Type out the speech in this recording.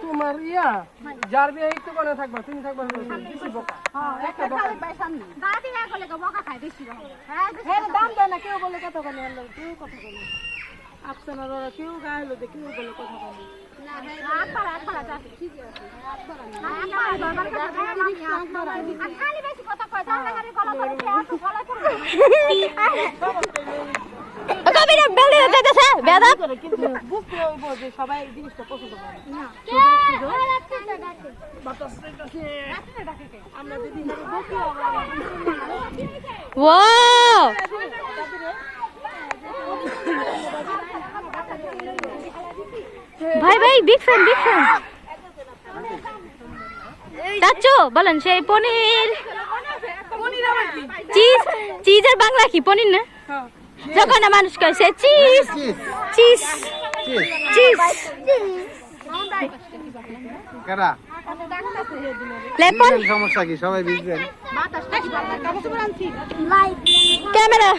তোমার ইয়া যার বিয়ে একটু করে থাকবা তুমি থাকবা দাম দেয় না কেউ বলে কথা বলে কেউ কথা বলে আপনার ওরা কেউ গায়ে হলো কেউ বলে কথা বলে সবাই জিনিসটা পছন্দ করে ভাই ভাই বিগ ফ্যান চাচ্চু বলেন সেই পনির চিজের বাংলা কি পনির না যখন না মানুষ কয় সে চিজ চিজ চিজ কারা লেপন সমস্যা কি সবাই বুঝবেন ক্যামেরা